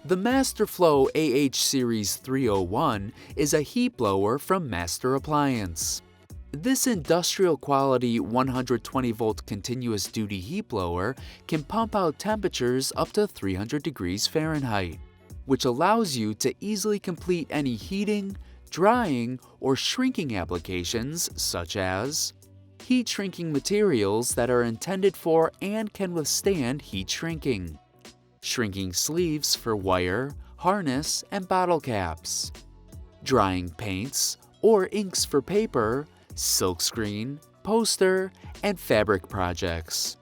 The Masterflow AH-301 is a heat blower from Master Appliance. This industrial-quality 120-volt continuous duty heat blower can pump out temperatures up to 300 degrees Fahrenheit, which allows you to easily complete any heating, drying, or shrinking applications such as heat shrinking materials that are intended for and can withstand heat shrinking, shrinking sleeves for wire, harness, and bottle caps, drying paints or inks for paper, silkscreen, poster, and fabric projects.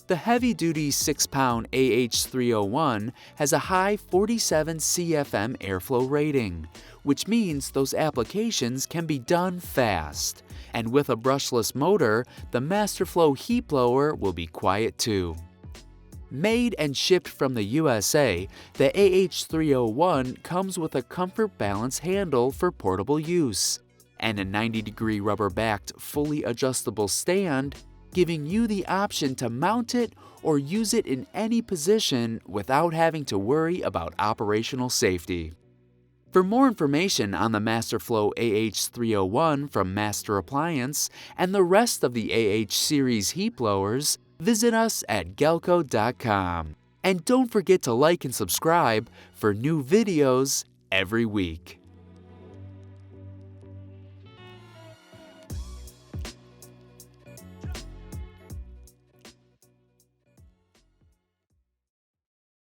The heavy-duty 6-pound AH-301 has a high 47 CFM airflow rating, which means those applications can be done fast. And with a brushless motor, the Masterflow Heat Blower will be quiet too. Made and shipped from the USA, the AH-301 comes with a comfort balance handle for portable use and a 90-degree rubber-backed, fully adjustable stand, giving you the option to mount it or use it in any position without having to worry about operational safety. For more information on the Masterflow AH-301 from Master Appliance and the rest of the AH series heat blowers, visit us at gelco.com. And don't forget to like and subscribe for new videos every week.